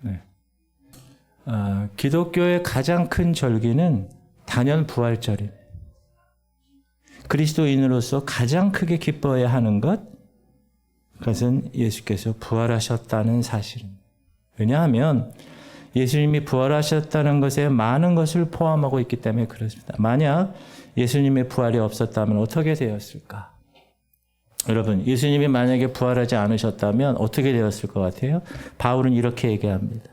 네. 기독교의 가장 큰 절기는 단연 부활절입니다. 그리스도인으로서 가장 크게 기뻐해야 하는 그것은 예수께서 부활하셨다는 사실입니다. 왜냐하면 예수님이 부활하셨다는 것에 많은 것을 포함하고 있기 때문에 그렇습니다. 만약 예수님의 부활이 없었다면 어떻게 되었을까? 여러분, 예수님이 만약에 부활하지 않으셨다면 어떻게 되었을 것 같아요? 바울은 이렇게 얘기합니다.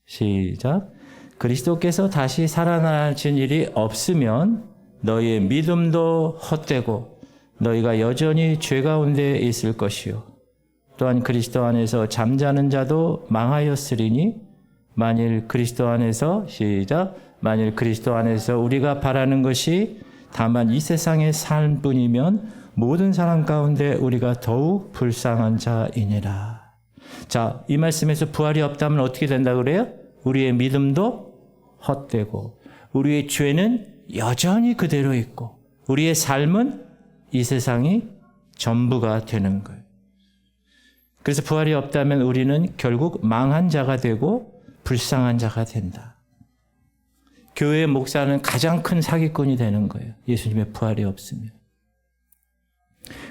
시작. 그리스도께서 다시 살아나신 일이 없으면 너희의 믿음도 헛되고 너희가 여전히 죄 가운데 있을 것이요. 또한 그리스도 안에서 잠자는 자도 망하였으리니 만일 그리스도 안에서 시작. 만일 그리스도 안에서 우리가 바라는 것이 다만 이 세상의 삶뿐이면 모든 사람 가운데 우리가 더욱 불쌍한 자이니라. 자, 이 말씀에서 부활이 없다면 어떻게 된다 그래요? 우리의 믿음도 헛되고 우리의 죄는 여전히 그대로 있고 우리의 삶은 이 세상이 전부가 되는 거예요. 그래서 부활이 없다면 우리는 결국 망한 자가 되고 불쌍한 자가 된다. 교회의 목사는 가장 큰 사기꾼이 되는 거예요. 예수님의 부활이 없으면.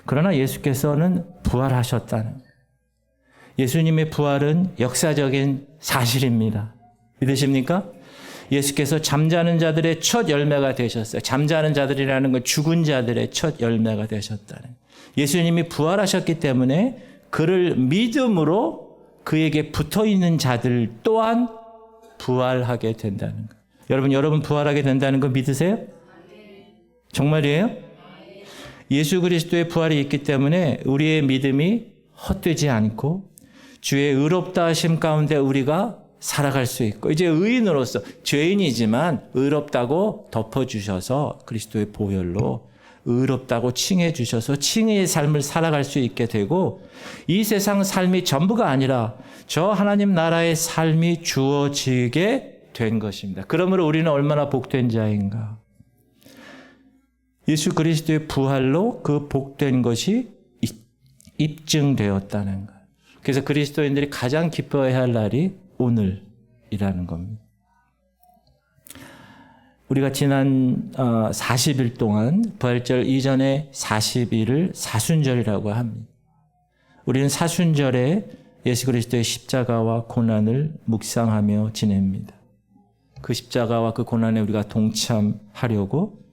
그러나 예수께서는 부활하셨다는 거예요. 예수님의 부활은 역사적인 사실입니다. 믿으십니까? 예수께서 잠자는 자들의 첫 열매가 되셨어요. 잠자는 자들이라는 건 죽은 자들의 첫 열매가 되셨다는. 예수님이 부활하셨기 때문에 그를 믿음으로 그에게 붙어있는 자들 또한 부활하게 된다는 거예요. 여러분 부활하게 된다는 거 믿으세요? 정말이에요? 예수 그리스도의 부활이 있기 때문에 우리의 믿음이 헛되지 않고 주의 의롭다 하심 가운데 우리가 살아갈 수 있고 이제 의인으로서 죄인이지만 의롭다고 덮어주셔서 그리스도의 보혈로 의롭다고 칭해 주셔서 칭의의 삶을 살아갈 수 있게 되고 이 세상 삶이 전부가 아니라 저 하나님 나라의 삶이 주어지게 된 것입니다. 그러므로 우리는 얼마나 복된 자인가. 예수 그리스도의 부활로 그 복된 것이 입증되었다는 것. 그래서 그리스도인들이 가장 기뻐해야 할 날이 오늘이라는 겁니다. 우리가 지난 40일 동안 부활절 이전의 40일을 사순절이라고 합니다. 우리는 사순절에 예수 그리스도의 십자가와 고난을 묵상하며 지냅니다. 그 십자가와 그 고난에 우리가 동참하려고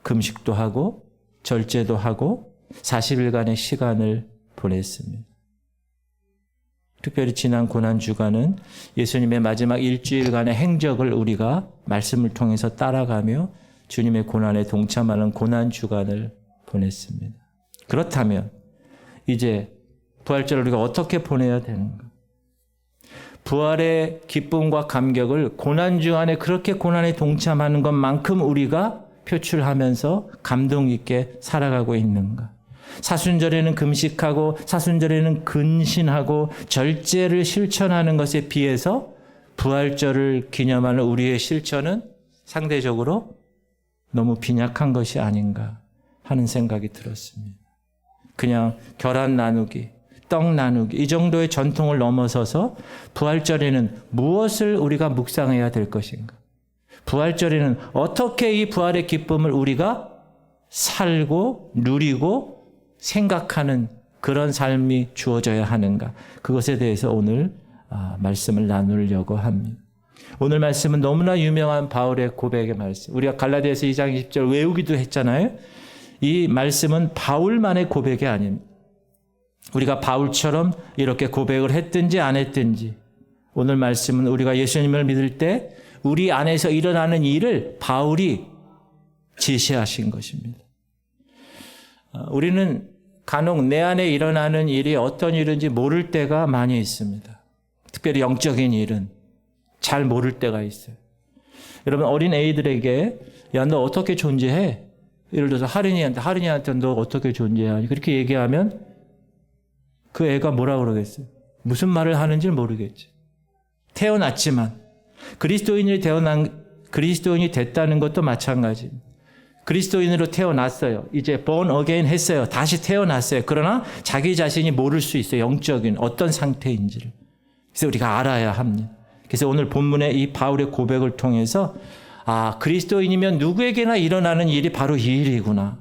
금식도 하고 절제도 하고 40일간의 시간을 보냈습니다. 특별히 지난 고난주간은 예수님의 마지막 일주일간의 행적을 우리가 말씀을 통해서 따라가며 주님의 고난에 동참하는 고난주간을 보냈습니다. 그렇다면 이제 부활절을 우리가 어떻게 보내야 되는가? 부활의 기쁨과 감격을 고난주간에 그렇게 고난에 동참하는 것만큼 우리가 표출하면서 감동 있게 살아가고 있는가? 사순절에는 금식하고 사순절에는 근신하고 절제를 실천하는 것에 비해서 부활절을 기념하는 우리의 실천은 상대적으로 너무 빈약한 것이 아닌가 하는 생각이 들었습니다. 그냥 결혼 나누기, 떡 나누기 이 정도의 전통을 넘어서서 부활절에는 무엇을 우리가 묵상해야 될 것인가? 부활절에는 어떻게 이 부활의 기쁨을 우리가 살고 누리고 생각하는 그런 삶이 주어져야 하는가? 그것에 대해서 오늘 말씀을 나누려고 합니다. 오늘 말씀은 너무나 유명한 바울의 고백의 말씀. 우리가 갈라디아서 2장 20절 외우기도 했잖아요. 이 말씀은 바울만의 고백이 아닙니다. 우리가 바울처럼 이렇게 고백을 했든지 안 했든지 오늘 말씀은 우리가 예수님을 믿을 때 우리 안에서 일어나는 일을 바울이 제시하신 것입니다. 우리는 간혹 내 안에 일어나는 일이 어떤 일인지 모를 때가 많이 있습니다. 특별히 영적인 일은 잘 모를 때가 있어요. 여러분 어린 애들에게 야, 너 어떻게 존재해? 예를 들어서 하린이한테 너 어떻게 존재하니? 그렇게 얘기하면 그 애가 뭐라 그러겠어요? 무슨 말을 하는지 모르겠지. 태어났지만 그리스도인이 됐다는 것도 마찬가지입니다. 그리스도인으로 태어났어요. 이제 born again 했어요. 다시 태어났어요. 그러나 자기 자신이 모를 수 있어요. 영적인 어떤 상태인지를. 그래서 우리가 알아야 합니다. 그래서 오늘 본문의 이 바울의 고백을 통해서 그리스도인이면 누구에게나 일어나는 일이 바로 이 일이구나.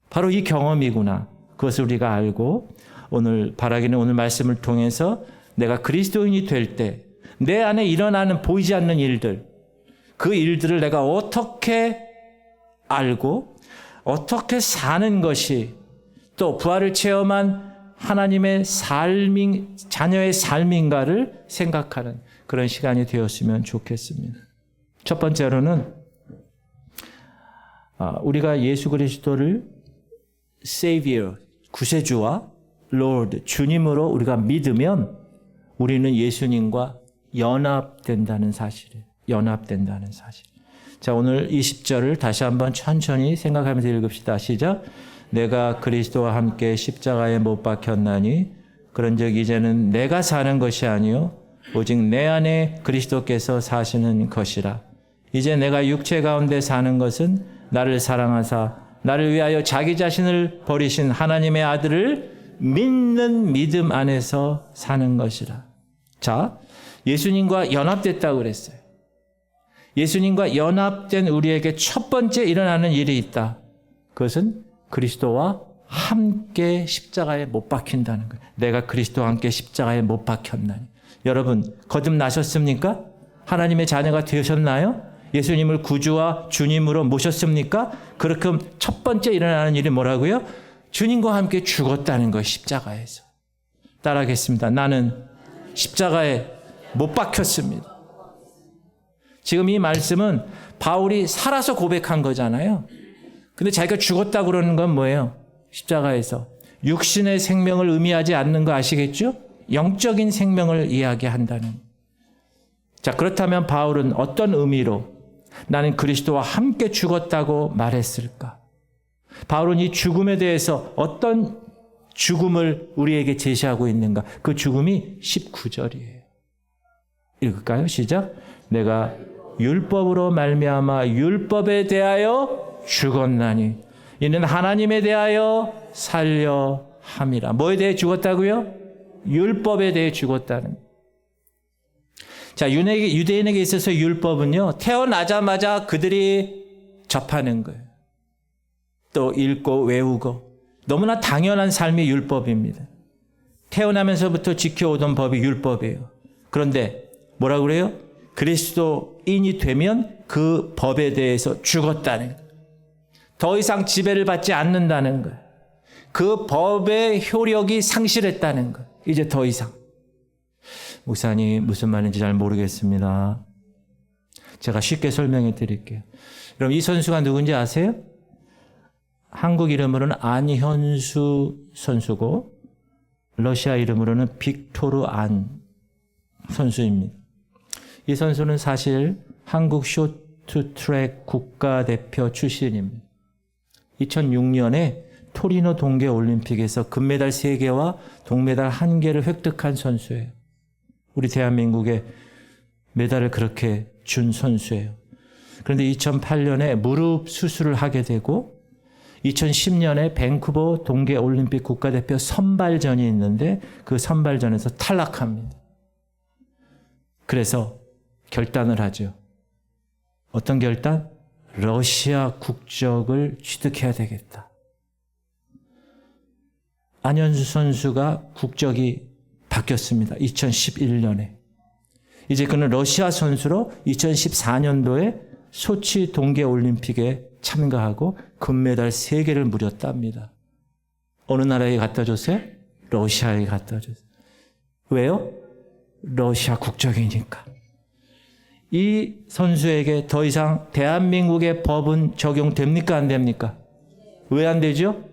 바로 이 경험이구나. 그것을 우리가 알고 오늘 바라기는 오늘 말씀을 통해서 내가 그리스도인이 될 때 내 안에 일어나는 보이지 않는 일들, 그 일들을 내가 어떻게 알고 어떻게 사는 것이 또 부활을 체험한 하나님의 자녀의 삶인가를 생각하는 그런 시간이 되었으면 좋겠습니다. 첫 번째로는 우리가 예수 그리스도를 Savior, 구세주와 Lord, 주님으로 우리가 믿으면 우리는 예수님과 연합된다는 사실이에요. 연합된다는 사실. 자, 오늘 20절을 다시 한번 천천히 생각하면서 읽읍시다. 시작. 내가 그리스도와 함께 십자가에 못 박혔나니 그런즉 이제는 내가 사는 것이 아니요 오직 내 안에 그리스도께서 사시는 것이라. 이제 내가 육체 가운데 사는 것은 나를 사랑하사 나를 위하여 자기 자신을 버리신 하나님의 아들을 믿는 믿음 안에서 사는 것이라. 자, 예수님과 연합됐다고 그랬어요. 예수님과 연합된 우리에게 첫 번째 일어나는 일이 있다. 그것은 그리스도와 함께 십자가에 못 박힌다는 거예요. 내가 그리스도와 함께 십자가에 못 박혔나니. 여러분, 거듭나셨습니까? 하나님의 자녀가 되셨나요? 예수님을 구주와 주님으로 모셨습니까? 그렇게 첫 번째 일어나는 일이 뭐라고요? 주님과 함께 죽었다는 거예요. 십자가에서. 따라하겠습니다. 나는 십자가에 못 박혔습니다. 지금 이 말씀은 바울이 살아서 고백한 거잖아요. 근데 자기가 죽었다고 그러는 건 뭐예요? 십자가에서. 육신의 생명을 의미하지 않는 거 아시겠죠? 영적인 생명을 이야기한다는. 자, 그렇다면 바울은 어떤 의미로 나는 그리스도와 함께 죽었다고 말했을까? 바울은 이 죽음에 대해서 어떤 죽음을 우리에게 제시하고 있는가? 그 죽음이 19절이에요. 읽을까요? 시작. 내가 율법으로 말미암아 율법에 대하여 죽었나니 이는 하나님에 대하여 살려 함이라. 뭐에 대해 죽었다고요? 율법에 대해 죽었다는. 자, 유대인에게 있어서 율법은요, 태어나자마자 그들이 접하는 거예요. 또 읽고 외우고 너무나 당연한 삶이 율법입니다. 태어나면서부터 지켜오던 법이 율법이에요. 그런데 뭐라고 그래요? 그리스도인이 되면 그 법에 대해서 죽었다는 거예요. 더 이상 지배를 받지 않는다는 거예요. 그 법의 효력이 상실했다는 거예요. 이제 더 이상. 목사님 무슨 말인지 잘 모르겠습니다. 제가 쉽게 설명해 드릴게요. 여러분 이 선수가 누군지 아세요? 한국 이름으로는 안현수 선수고 러시아 이름으로는 빅토르 안 선수입니다. 이 선수는 사실 한국 쇼트트랙 국가대표 출신입니다. 2006년에 토리노 동계올림픽에서 금메달 3개와 동메달 1개를 획득한 선수예요. 우리 대한민국에 메달을 그렇게 준 선수예요. 그런데 2008년에 무릎 수술을 하게 되고 2010년에 밴쿠버 동계올림픽 국가대표 선발전이 있는데 그 선발전에서 탈락합니다. 그래서 결단을 하죠. 어떤 결단? 러시아 국적을 취득해야 되겠다. 안현수 선수가 국적이 바뀌었습니다. 2011년에. 이제 그는 러시아 선수로 2014년도에 소치 동계올림픽에 참가하고 금메달 3개를 무려 땁니다. 어느 나라에 갖다 줬어요? 러시아에 갖다 줬어요. 왜요? 러시아 국적이니까. 이 선수에게 더 이상 대한민국의 법은 적용됩니까? 안 됩니까? 왜 안 되죠?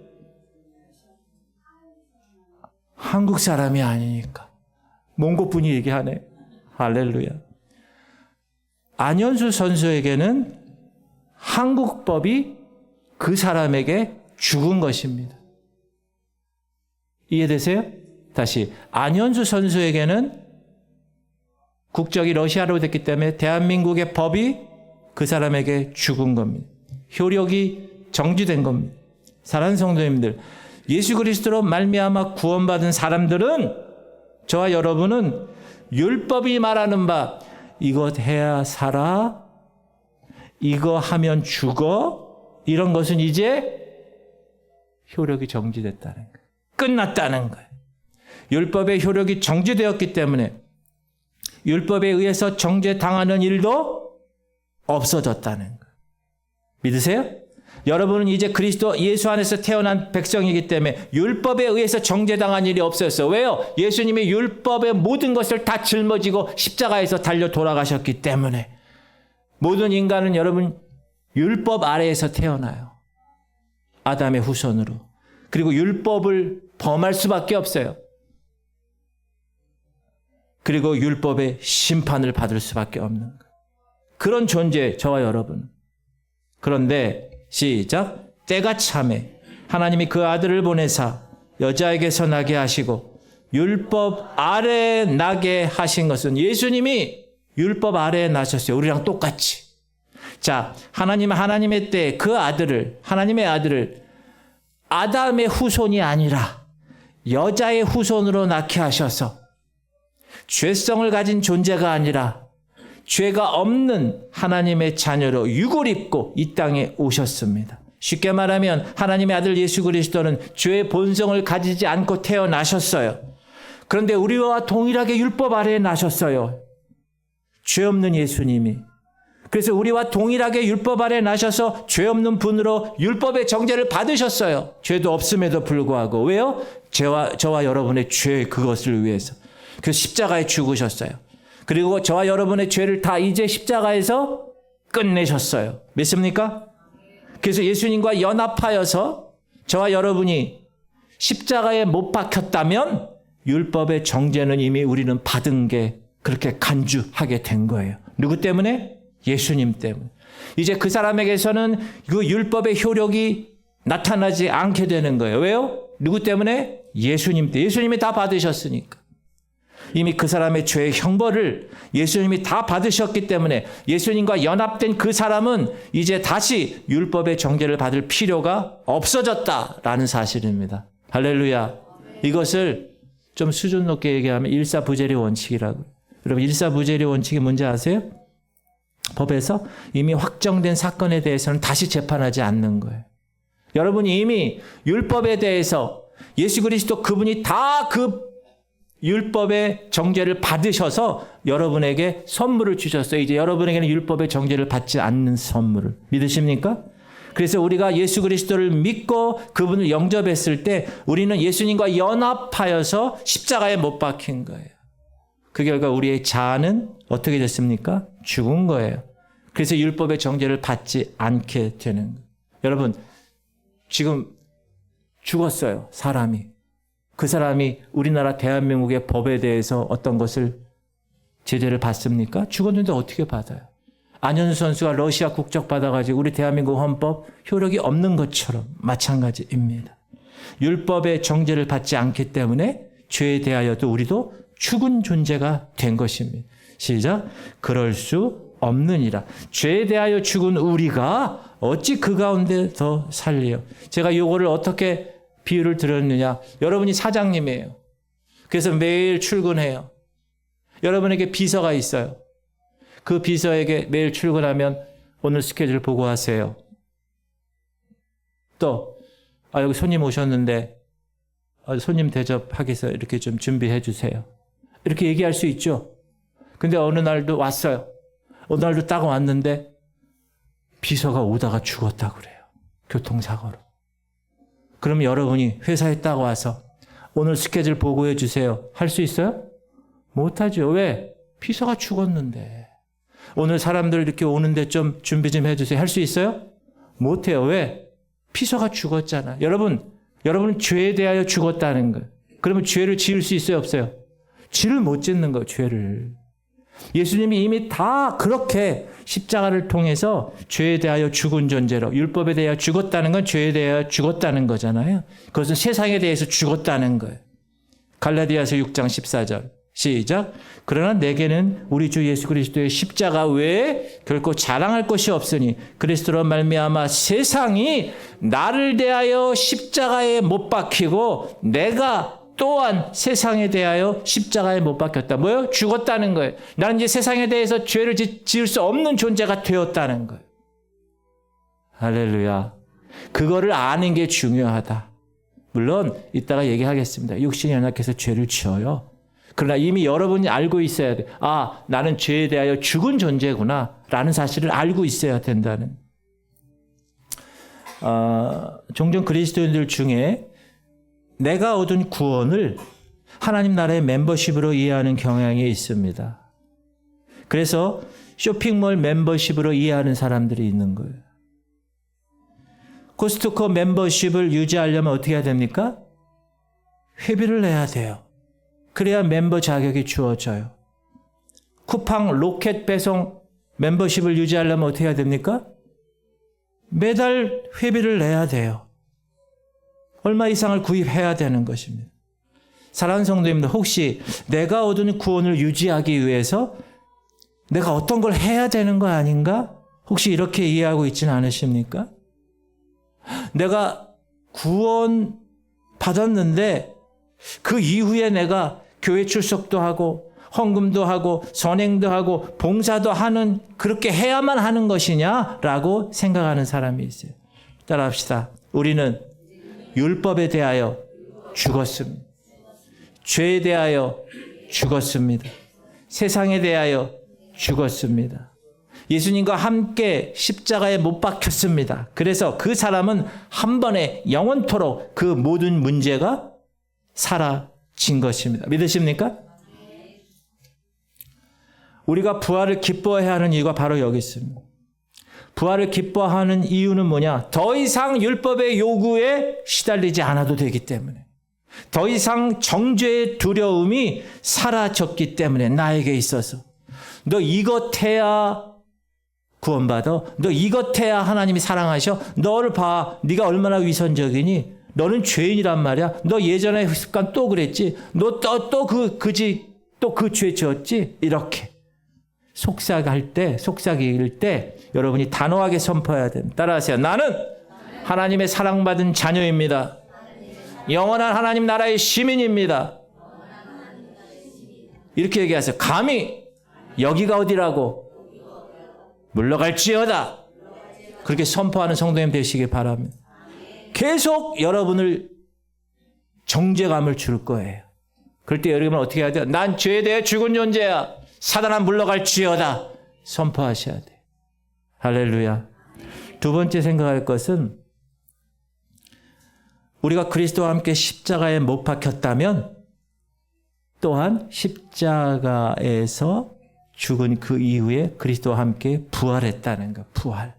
한국 사람이 아니니까. 몽고분이 얘기하네. 할렐루야. 안현수 선수에게는 한국 법이 그 사람에게 죽은 것입니다. 이해되세요? 다시. 안현수 선수에게는 국적이 러시아로 됐기 때문에 대한민국의 법이 그 사람에게 죽은 겁니다. 효력이 정지된 겁니다. 사랑하는 성도님들, 예수 그리스도로 말미암아 구원받은 사람들은, 저와 여러분은 율법이 말하는 바 이것 해야 살아, 이거 하면 죽어, 이런 것은 이제 효력이 정지됐다는 거예요. 끝났다는 거예요. 율법의 효력이 정지되었기 때문에 율법에 의해서 정죄당하는 일도 없어졌다는 거예요. 믿으세요? 여러분은 이제 그리스도 예수 안에서 태어난 백성이기 때문에 율법에 의해서 정죄당한 일이 없었어요. 왜요? 예수님이 율법의 모든 것을 다 짊어지고 십자가에서 달려 돌아가셨기 때문에 모든 인간은 여러분 율법 아래에서 태어나요. 아담의 후손으로. 그리고 율법을 범할 수밖에 없어요. 그리고 율법의 심판을 받을 수밖에 없는 거예요. 그런 존재 저와 여러분. 그런데 시작. 때가 차매 하나님이 그 아들을 보내사 여자에게서 나게 하시고 율법 아래에 나게 하신 것은 예수님이 율법 아래에 나셨어요. 우리랑 똑같이. 자, 하나님의 때 그 아들을, 하나님의 아들을 아담의 후손이 아니라 여자의 후손으로 낳게 하셔서 죄성을 가진 존재가 아니라 죄가 없는 하나님의 자녀로 육을 입고 이 땅에 오셨습니다. 쉽게 말하면 하나님의 아들 예수 그리스도는 죄의 본성을 가지지 않고 태어나셨어요. 그런데 우리와 동일하게 율법 아래에 나셨어요. 죄 없는 예수님이. 그래서 우리와 동일하게 율법 아래에 나셔서 죄 없는 분으로 율법의 정죄를 받으셨어요. 죄도 없음에도 불구하고. 왜요? 저와 여러분의 죄 그것을 위해서. 그래서 십자가에 죽으셨어요. 그리고 저와 여러분의 죄를 다 이제 십자가에서 끝내셨어요. 믿습니까? 그래서 예수님과 연합하여서 저와 여러분이 십자가에 못 박혔다면 율법의 정죄는 이미 우리는 받은 게 그렇게 간주하게 된 거예요. 누구 때문에? 예수님 때문에. 이제 그 사람에게서는 그 율법의 효력이 나타나지 않게 되는 거예요. 왜요? 누구 때문에? 예수님 때문에. 예수님이 다 받으셨으니까. 이미 그 사람의 죄의 형벌을 예수님이 다 받으셨기 때문에 예수님과 연합된 그 사람은 이제 다시 율법의 정죄를 받을 필요가 없어졌다라는 사실입니다. 할렐루야. 이것을 좀 수준 높게 얘기하면 일사부재리 원칙이라고. 여러분 일사부재리 원칙이 뭔지 아세요? 법에서 이미 확정된 사건에 대해서는 다시 재판하지 않는 거예요. 여러분이 이미 율법에 대해서 예수 그리스도 그분이 다 그 율법의 정죄를 받으셔서 여러분에게 선물을 주셨어요. 이제 여러분에게는 율법의 정죄를 받지 않는 선물을. 믿으십니까? 그래서 우리가 예수 그리스도를 믿고 그분을 영접했을 때 우리는 예수님과 연합하여서 십자가에 못 박힌 거예요. 그 결과 우리의 자아는 어떻게 됐습니까? 죽은 거예요. 그래서 율법의 정죄를 받지 않게 되는 거예요. 여러분, 지금 죽었어요. 사람이. 그 사람이 우리나라 대한민국의 법에 대해서 어떤 것을 제재를 받습니까? 죽었는데 어떻게 받아요? 안현수 선수가 러시아 국적 받아가지고 우리 대한민국 헌법 효력이 없는 것처럼 마찬가지입니다. 율법의 정죄를 받지 않기 때문에 죄에 대하여도 우리도 죽은 존재가 된 것입니다. 시작. 그럴 수 없느니라. 죄에 대하여 죽은 우리가 어찌 그 가운데 더 살리요. 제가 이거를 어떻게 비유를 들었느냐. 여러분이 사장님이에요. 그래서 매일 출근해요. 여러분에게 비서가 있어요. 그 비서에게 매일 출근하면 오늘 스케줄 보고하세요. 또 여기 손님 오셨는데 손님 대접하겠어요. 이렇게 좀 준비해 주세요. 이렇게 얘기할 수 있죠. 근데 어느 날도 왔어요. 어느 날도 딱 왔는데 비서가 오다가 죽었다고 그래요. 교통사고로. 그럼 여러분이 회사에 딱 와서 오늘 스케줄 보고해 주세요. 할 수 있어요? 못하죠. 왜? 비서가 죽었는데. 오늘 사람들 이렇게 오는데 좀 준비 좀 해주세요. 할 수 있어요? 못해요. 왜? 비서가 죽었잖아. 여러분은 죄에 대하여 죽었다는 거예요. 그러면 죄를 지을 수 있어요? 없어요? 죄를 못 짓는 거예요. 죄를. 예수님이 이미 다 그렇게 십자가를 통해서 죄에 대하여 죽은 존재로, 율법에 대하여 죽었다는 건 죄에 대하여 죽었다는 거잖아요. 그것은 세상에 대해서 죽었다는 거예요. 갈라디아서 6장 14절 시작. 그러나 내게는 우리 주 예수 그리스도의 십자가 외에 결코 자랑할 것이 없으니 그리스도로 말미암아 세상이 나를 대하여 십자가에 못 박히고 내가 또한 세상에 대하여 십자가에 못 박혔다. 뭐요? 죽었다는 거예요. 나는 이제 세상에 대해서 죄를 지을 수 없는 존재가 되었다는 거예요. 할렐루야. 그거를 아는 게 중요하다. 물론 이따가 얘기하겠습니다. 육신이 연약해서 죄를 지어요. 그러나 이미 여러분이 알고 있어야 돼. 아, 나는 죄에 대하여 죽은 존재구나 라는 사실을 알고 있어야 된다는. 종종 그리스도인들 중에 내가 얻은 구원을 하나님 나라의 멤버십으로 이해하는 경향이 있습니다. 그래서 쇼핑몰 멤버십으로 이해하는 사람들이 있는 거예요. 코스트코 멤버십을 유지하려면 어떻게 해야 됩니까? 회비를 내야 돼요. 그래야 멤버 자격이 주어져요. 쿠팡 로켓 배송 멤버십을 유지하려면 어떻게 해야 됩니까? 매달 회비를 내야 돼요. 얼마 이상을 구입해야 되는 것입니다. 사랑하는 성도님들, 혹시 내가 얻은 구원을 유지하기 위해서 내가 어떤 걸 해야 되는 거 아닌가? 혹시 이렇게 이해하고 있지는 않으십니까? 내가 구원 받았는데 그 이후에 내가 교회 출석도 하고 헌금도 하고 선행도 하고 봉사도 하는, 그렇게 해야만 하는 것이냐라고 생각하는 사람이 있어요. 따라합시다. 우리는 율법에 대하여 죽었습니다. 죄에 대하여 죽었습니다. 세상에 대하여 죽었습니다. 예수님과 함께 십자가에 못 박혔습니다. 그래서 그 사람은 한 번에 영원토록 그 모든 문제가 사라진 것입니다. 믿으십니까? 우리가 부활을 기뻐해야 하는 이유가 바로 여기 있습니다. 부활을 기뻐하는 이유는 뭐냐? 더 이상 율법의 요구에 시달리지 않아도 되기 때문에. 더 이상 정죄의 두려움이 사라졌기 때문에 나에게 있어서. 너 이것 해야 구원받아? 너 이것 해야 하나님이 사랑하셔? 너를 봐. 네가 얼마나 위선적이니? 너는 죄인이란 말이야. 너 예전에 습관 또 그랬지? 너 또 그 죄 지었지? 이렇게. 속삭일 때 여러분이 단호하게 선포해야 됩니다. 따라하세요. 나는 하나님의 사랑받은 자녀입니다. 영원한 하나님 나라의 시민입니다. 이렇게 얘기하세요. 감히 여기가 어디라고 물러갈지어다. 그렇게 선포하는 성도님 되시길 바랍니다. 계속 여러분을 정죄감을 줄 거예요. 그럴 때 여러분은 어떻게 해야 돼요? 난 죄에 대해 죽은 존재야. 사단아 물러갈지어다. 선포하셔야 돼요. 할렐루야. 두 번째 생각할 것은 우리가 그리스도와 함께 십자가에 못 박혔다면 또한 십자가에서 죽은 그 이후에 그리스도와 함께 부활했다는 것. 부활.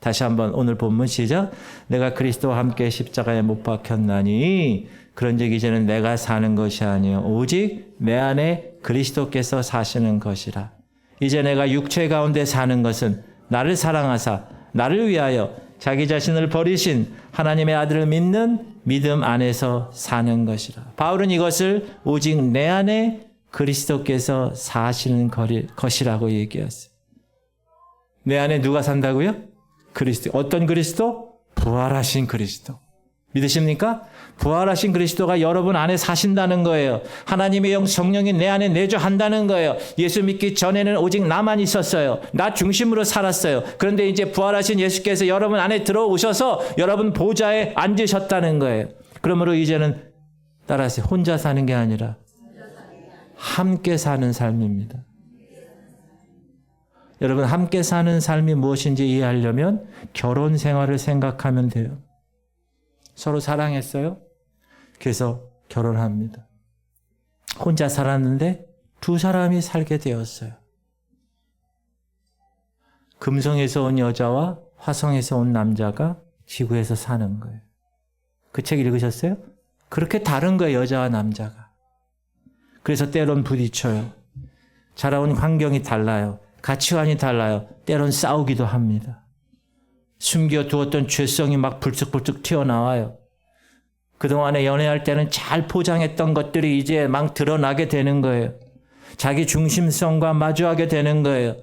다시 한번 오늘 본문 시작. 내가 그리스도와 함께 십자가에 못 박혔나니 그런즉 이제는 내가 사는 것이 아니요 오직 내 안에 그리스도께서 사시는 것이라. 이제 내가 육체 가운데 사는 것은 나를 사랑하사 나를 위하여 자기 자신을 버리신 하나님의 아들을 믿는 믿음 안에서 사는 것이라. 바울은 이것을 오직 내 안에 그리스도께서 사시는 것이라고 얘기했어요. 내 안에 누가 산다고요? 그리스도. 어떤 그리스도? 부활하신 그리스도. 믿으십니까? 부활하신 그리스도가 여러분 안에 사신다는 거예요. 하나님의 영 성령이 내 안에 내주한다는 거예요. 예수 믿기 전에는 오직 나만 있었어요. 나 중심으로 살았어요. 그런데 이제 부활하신 예수께서 여러분 안에 들어오셔서 여러분 보좌에 앉으셨다는 거예요. 그러므로 이제는 따라하세요. 혼자 사는 게 아니라 함께 사는 삶입니다. 여러분 함께 사는 삶이 무엇인지 이해하려면 결혼 생활을 생각하면 돼요. 서로 사랑했어요. 그래서 결혼합니다. 혼자 살았는데 두 사람이 살게 되었어요. 금성에서 온 여자와 화성에서 온 남자가 지구에서 사는 거예요. 그 책 읽으셨어요? 그렇게 다른 거예요, 여자와 남자가. 그래서 때론 부딪혀요. 자라온 환경이 달라요. 가치관이 달라요. 때론 싸우기도 합니다. 숨겨두었던 죄성이 막 불쑥불쑥 튀어나와요. 그동안에 연애할 때는 잘 포장했던 것들이 이제 막 드러나게 되는 거예요. 자기 중심성과 마주하게 되는 거예요.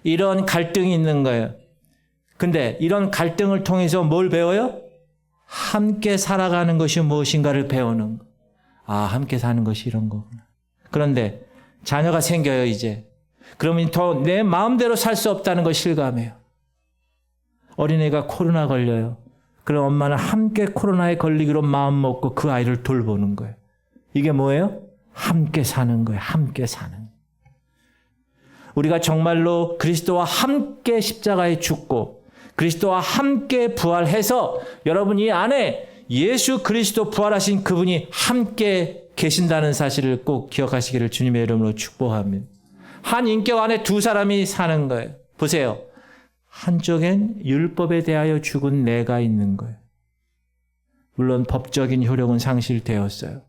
이런 갈등이 있는 거예요. 근데 이런 갈등을 통해서 뭘 배워요? 함께 살아가는 것이 무엇인가를 배우는 거. 함께 사는 것이 이런 거구나. 그런데 자녀가 생겨요, 이제. 그러면 더 내 마음대로 살 수 없다는 걸 실감해요. 어린애가 코로나 걸려요. 그럼 엄마는 함께 코로나에 걸리기로 마음 먹고 그 아이를 돌보는 거예요. 이게 뭐예요? 함께 사는 거예요. 함께 사는 거예요. 우리가 정말로 그리스도와 함께 십자가에 죽고 그리스도와 함께 부활해서 여러분 이 안에 예수 그리스도 부활하신 그분이 함께 계신다는 사실을 꼭 기억하시기를 주님의 이름으로 축복합니다. 한 인격 안에 두 사람이 사는 거예요. 보세요. 한쪽엔 율법에 대하여 죽은 내가 있는 거예요. 물론 법적인 효력은 상실되었어요.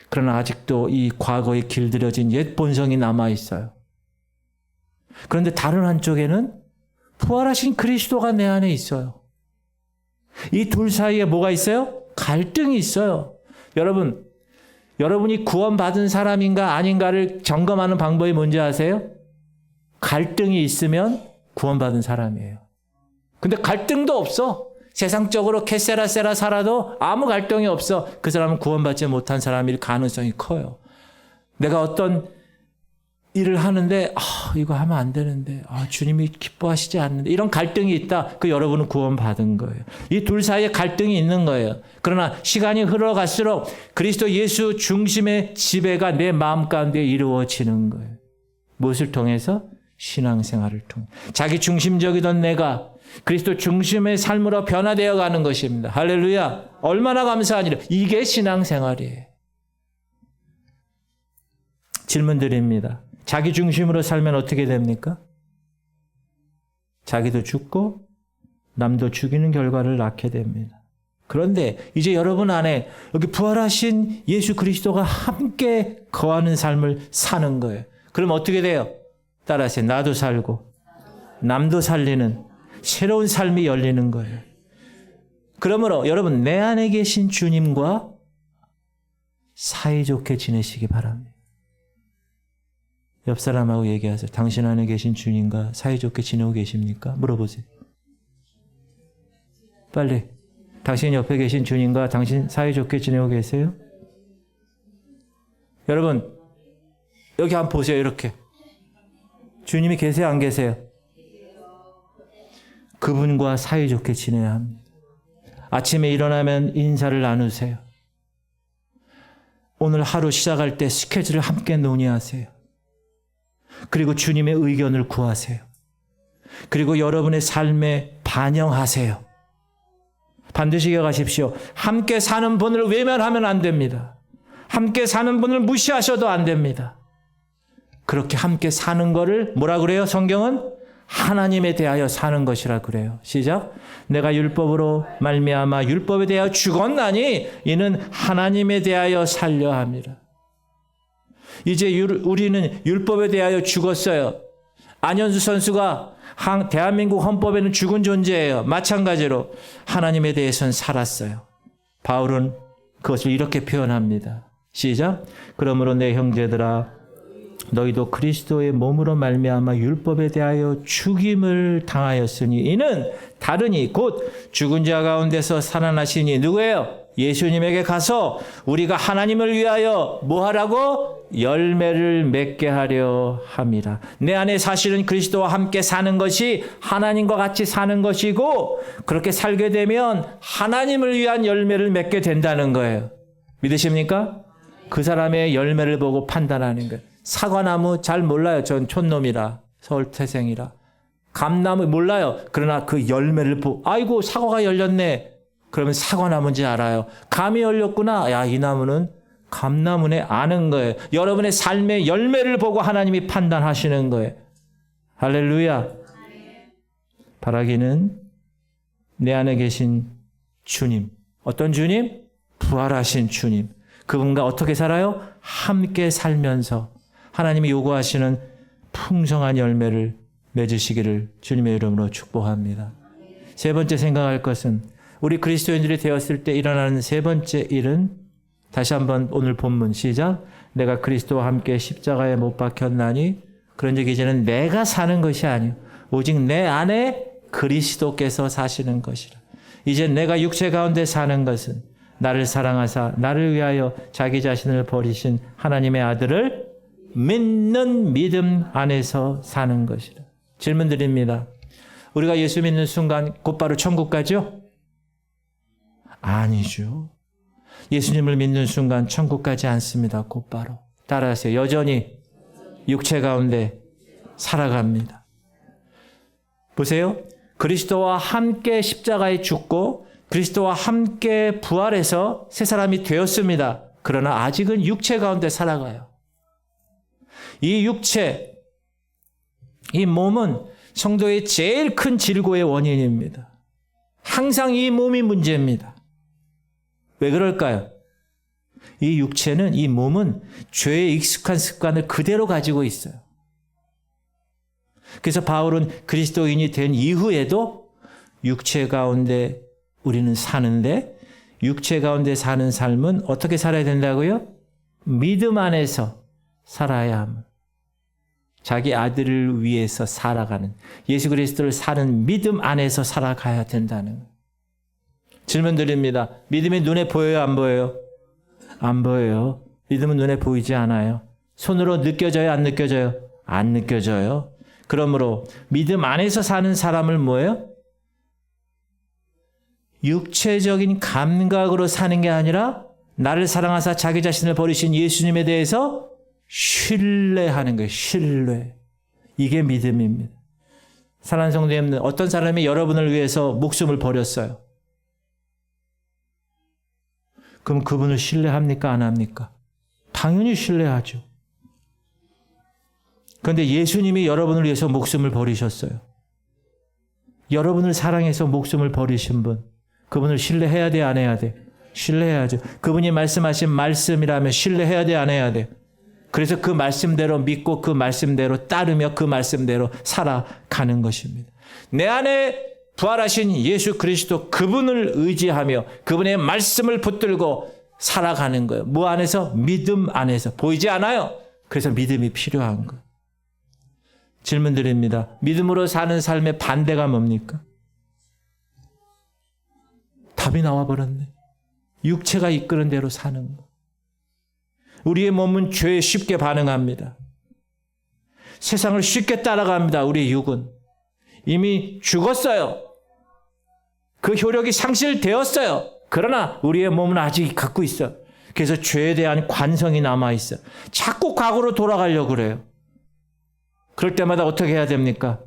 그러나 아직도 이 과거에 길들여진 옛 본성이 남아있어요. 그런데 다른 한쪽에는 부활하신 그리스도가 내 안에 있어요. 이 둘 사이에 뭐가 있어요? 갈등이 있어요. 여러분이 구원받은 사람인가 아닌가를 점검하는 방법이 뭔지 아세요? 갈등이 있으면 구원받은 사람이에요. 근데 갈등도 없어. 세상적으로 캐세라세라 살아도 아무 갈등이 없어. 그 사람은 구원받지 못한 사람일 가능성이 커요. 내가 어떤 일을 하는데 이거 하면 안 되는데 주님이 기뻐하시지 않는데 이런 갈등이 있다. 그 여러분은 구원받은 거예요. 이 둘 사이에 갈등이 있는 거예요. 그러나 시간이 흘러갈수록 그리스도 예수 중심의 지배가 내 마음 가운데 이루어지는 거예요. 무엇을 통해서? 신앙생활을 통해. 자기 중심적이던 내가 그리스도 중심의 삶으로 변화되어 가는 것입니다. 할렐루야. 얼마나 감사한 일이에요. 이게 신앙생활이에요. 질문 드립니다. 자기 중심으로 살면 어떻게 됩니까? 자기도 죽고 남도 죽이는 결과를 낳게 됩니다. 그런데 이제 여러분 안에 여기 부활하신 예수 그리스도가 함께 거하는 삶을 사는 거예요. 그럼 어떻게 돼요? 따라하세요. 나도 살고 남도 살리는 새로운 삶이 열리는 거예요. 그러므로 여러분 내 안에 계신 주님과 사이좋게 지내시기 바랍니다. 옆 사람하고 얘기하세요. 당신 안에 계신 주님과 사이좋게 지내고 계십니까? 물어보세요. 빨리. 당신 옆에 계신 주님과 당신 사이좋게 지내고 계세요? 여러분 여기 한번 보세요. 이렇게. 주님이 계세요? 안 계세요? 그분과 사이좋게 지내야 합니다. 아침에 일어나면 인사를 나누세요. 오늘 하루 시작할 때 스케줄을 함께 논의하세요. 그리고 주님의 의견을 구하세요. 그리고 여러분의 삶에 반영하세요. 반드시 기억하십시오. 함께 사는 분을 외면하면 안 됩니다. 함께 사는 분을 무시하셔도 안 됩니다. 그렇게 함께 사는 거를 뭐라 그래요? 성경은 하나님에 대하여 사는 것이라 그래요. 시작. 내가 율법으로 말미암아 율법에 대하여 죽었나니 이는 하나님에 대하여 살려 합니다. 이제 우리는 율법에 대하여 죽었어요. 안현수 선수가 대한민국 헌법에는 죽은 존재예요. 마찬가지로 하나님에 대해서는 살았어요. 바울은 그것을 이렇게 표현합니다. 시작. 그러므로 내 형제들아 너희도 그리스도의 몸으로 말미암아 율법에 대하여 죽임을 당하였으니 이는 다르니 곧 죽은 자 가운데서 살아나시니 누구예요? 예수님에게 가서 우리가 하나님을 위하여 뭐 하라고? 열매를 맺게 하려 함이라. 내 안에 사실은 그리스도와 함께 사는 것이 하나님과 같이 사는 것이고 그렇게 살게 되면 하나님을 위한 열매를 맺게 된다는 거예요. 믿으십니까? 그 사람의 열매를 보고 판단하는 거예요. 사과나무 잘 몰라요. 전 촌놈이라 서울 태생이라. 감나무 몰라요. 그러나 그 열매를 보고 아이고 사과가 열렸네. 그러면 사과나무인지 알아요. 감이 열렸구나. 야, 이 나무는 감나무네. 아는 거예요. 여러분의 삶의 열매를 보고 하나님이 판단하시는 거예요. 할렐루야. 바라기는 내 안에 계신 주님. 어떤 주님? 부활하신 주님. 그분과 어떻게 살아요? 함께 살면서 하나님이 요구하시는 풍성한 열매를 맺으시기를 주님의 이름으로 축복합니다. 세 번째 생각할 것은 우리 그리스도인들이 되었을 때 일어나는 세 번째 일은 다시 한번 오늘 본문 시작. 내가 그리스도와 함께 십자가에 못 박혔나니 그런 적 이제는 내가 사는 것이 아니요 오직 내 안에 그리스도께서 사시는 것이라. 이제 내가 육체 가운데 사는 것은 나를 사랑하사 나를 위하여 자기 자신을 버리신 하나님의 아들을 믿는 믿음 안에서 사는 것이라. 질문 드립니다. 우리가 예수 믿는 순간 곧바로 천국 가죠? 아니죠. 예수님을 믿는 순간 천국 가지 않습니다. 곧바로. 따라하세요. 여전히 육체 가운데 살아갑니다. 보세요. 그리스도와 함께 십자가에 죽고 그리스도와 함께 부활해서 새 사람이 되었습니다. 그러나 아직은 육체 가운데 살아가요. 이 육체, 이 몸은 성도의 제일 큰 질고의 원인입니다. 항상 이 몸이 문제입니다. 왜 그럴까요? 이 육체는, 이 몸은 죄에 익숙한 습관을 그대로 가지고 있어요. 그래서 바울은 그리스도인이 된 이후에도 육체 가운데 우리는 사는데, 육체 가운데 사는 삶은 어떻게 살아야 된다고요? 믿음 안에서 살아야 합니다. 자기 아들을 위해서 살아가는, 예수 그리스도를 사는 믿음 안에서 살아가야 된다는 거예요. 질문 드립니다. 믿음이 눈에 보여요, 안 보여요? 안 보여요. 믿음은 눈에 보이지 않아요. 손으로 느껴져요, 안 느껴져요? 안 느껴져요. 그러므로 믿음 안에서 사는 사람을 뭐예요? 육체적인 감각으로 사는 게 아니라 나를 사랑하사 자기 자신을 버리신 예수님에 대해서 신뢰하는 거예요. 신뢰. 이게 믿음입니다. 사랑하는 성도님, 어떤 사람이 여러분을 위해서 목숨을 버렸어요. 그럼 그분을 신뢰합니까? 안 합니까? 당연히 신뢰하죠. 그런데 예수님이 여러분을 위해서 목숨을 버리셨어요. 여러분을 사랑해서 목숨을 버리신 분, 그분을 신뢰해야 돼, 안 해야 돼? 신뢰해야죠. 그분이 말씀하신 말씀이라면 신뢰해야 돼, 안 해야 돼? 그래서 그 말씀대로 믿고 그 말씀대로 따르며 그 말씀대로 살아가는 것입니다. 내 안에 부활하신 예수 그리스도 그분을 의지하며 그분의 말씀을 붙들고 살아가는 거예요. 뭐 안에서? 믿음 안에서. 보이지 않아요. 그래서 믿음이 필요한 거예요. 질문 드립니다. 믿음으로 사는 삶의 반대가 뭡니까? 답이 나와버렸네. 육체가 이끄는 대로 사는 거. 우리의 몸은 죄에 쉽게 반응합니다. 세상을 쉽게 따라갑니다. 우리의 육은. 이미 죽었어요. 그 효력이 상실되었어요. 그러나 우리의 몸은 아직 갖고 있어요. 그래서 죄에 대한 관성이 남아있어요. 자꾸 과거로 돌아가려고 그래요. 그럴 때마다 어떻게 해야 됩니까?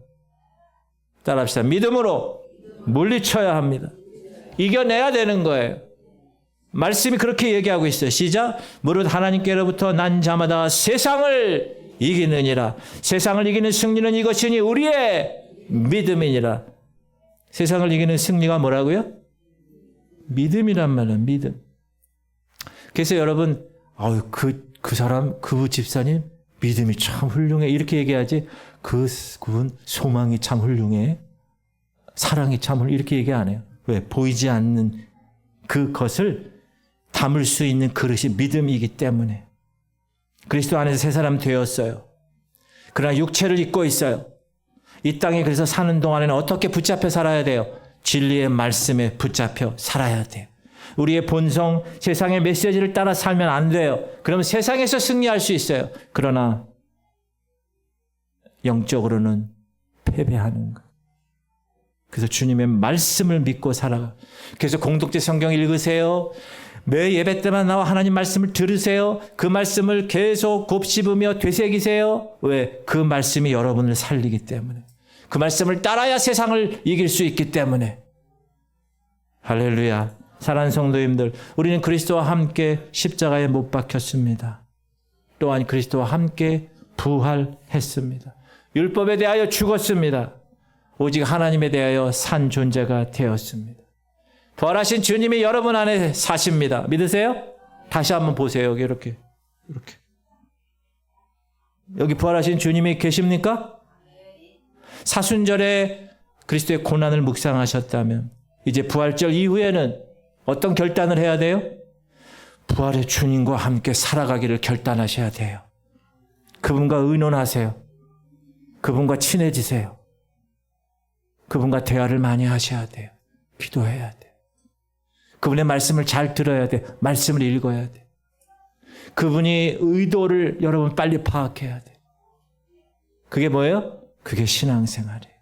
따라합시다. 믿음으로 물리쳐야 합니다. 이겨내야 되는 거예요. 말씀이 그렇게 얘기하고 있어요. 시작. 무릇 하나님께로부터 난 자마다 세상을 이기느니라. 세상을 이기는 승리는 이것이니 우리의 믿음이니라. 세상을 이기는 승리가 뭐라고요? 믿음이란 말이에요. 믿음. 그래서 여러분, 그 사람, 그 집사님 믿음이 참 훌륭해. 이렇게 얘기하지. 그분 소망이 참 훌륭해. 사랑이 참 훌륭해. 이렇게 얘기 안 해요. 왜? 보이지 않는 그것을 담을 수 있는 그릇이 믿음이기 때문에. 그리스도 안에서 새 사람 되었어요. 그러나 육체를 입고 있어요. 이 땅에 그래서 사는 동안에는 어떻게 붙잡혀 살아야 돼요? 진리의 말씀에 붙잡혀 살아야 돼요. 우리의 본성, 세상의 메시지를 따라 살면 안 돼요. 그러면 세상에서 승리할 수 있어요. 그러나 영적으로는 패배하는 거예요. 그래서 주님의 말씀을 믿고 살아가. 그래서 공동체 성경 읽으세요. 매 예배 때만 나와 하나님 말씀을 들으세요. 그 말씀을 계속 곱씹으며 되새기세요. 왜? 그 말씀이 여러분을 살리기 때문에. 그 말씀을 따라야 세상을 이길 수 있기 때문에. 할렐루야. 사랑하는 성도님들, 우리는 그리스도와 함께 십자가에 못 박혔습니다. 또한 그리스도와 함께 부활했습니다. 율법에 대하여 죽었습니다. 오직 하나님에 대하여 산 존재가 되었습니다. 부활하신 주님이 여러분 안에 사십니다. 믿으세요? 다시 한번 보세요. 여기 이렇게. 여기 부활하신 주님이 계십니까? 사순절에 그리스도의 고난을 묵상하셨다면 이제 부활절 이후에는 어떤 결단을 해야 돼요? 부활의 주님과 함께 살아가기를 결단하셔야 돼요. 그분과 의논하세요. 그분과 친해지세요. 그분과 대화를 많이 하셔야 돼요. 기도해야 돼요. 그분의 말씀을 잘 들어야 돼. 말씀을 읽어야 돼. 그분이 의도를 여러분 빨리 파악해야 돼. 그게 뭐예요? 그게 신앙생활이에요.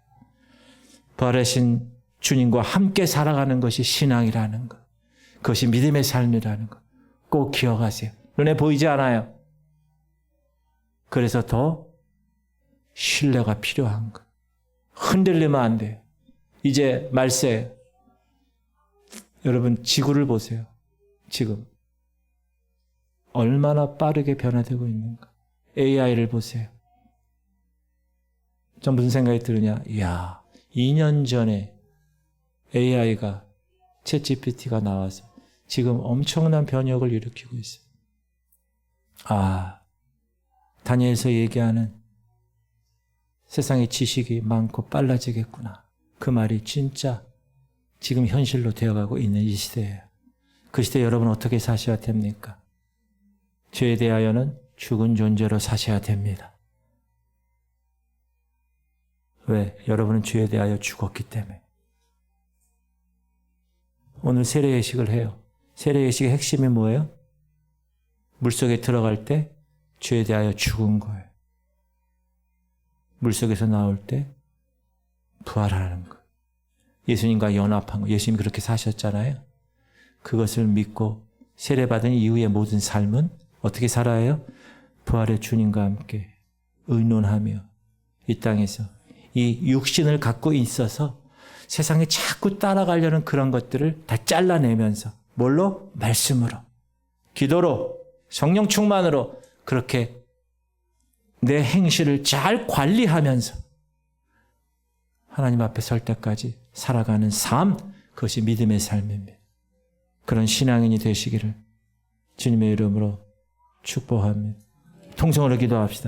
부활하신 주님과 함께 살아가는 것이 신앙이라는 것. 그것이 믿음의 삶이라는 것. 꼭 기억하세요. 눈에 보이지 않아요. 그래서 더 신뢰가 필요한 것. 흔들리면 안 돼요. 이제 말세. 여러분 지구를 보세요. 지금 얼마나 빠르게 변화되고 있는가. AI를 보세요. 전 무슨 생각이 드느냐. 이야, 2년 전에 AI가 챗GPT가 나와서 지금 엄청난 변혁을 일으키고 있어요. 아, 다니엘서 얘기하는 세상의 지식이 많고 빨라지겠구나. 그 말이 진짜 지금 현실로 되어가고 있는 이 시대예요. 그 시대에 여러분 어떻게 사셔야 됩니까? 죄에 대하여는 죽은 존재로 사셔야 됩니다. 왜? 여러분은 죄에 대하여 죽었기 때문에. 오늘 세례 예식을 해요. 세례 예식의 핵심이 뭐예요? 물속에 들어갈 때 죄에 대하여 죽은 거예요. 물속에서 나올 때 부활하는 거. 예수님과 연합한 거. 예수님이 그렇게 사셨잖아요. 그것을 믿고 세례받은 이후의 모든 삶은 어떻게 살아요? 부활의 주님과 함께 의논하며 이 땅에서 이 육신을 갖고 있어서 세상에 자꾸 따라가려는 그런 것들을 다 잘라내면서 뭘로? 말씀으로, 기도로, 성령 충만으로 그렇게 내 행실을 잘 관리하면서 하나님 앞에 설 때까지 살아가는 삶, 그것이 믿음의 삶입니다. 그런 신앙인이 되시기를 주님의 이름으로 축복합니다. 통성으로 기도합시다.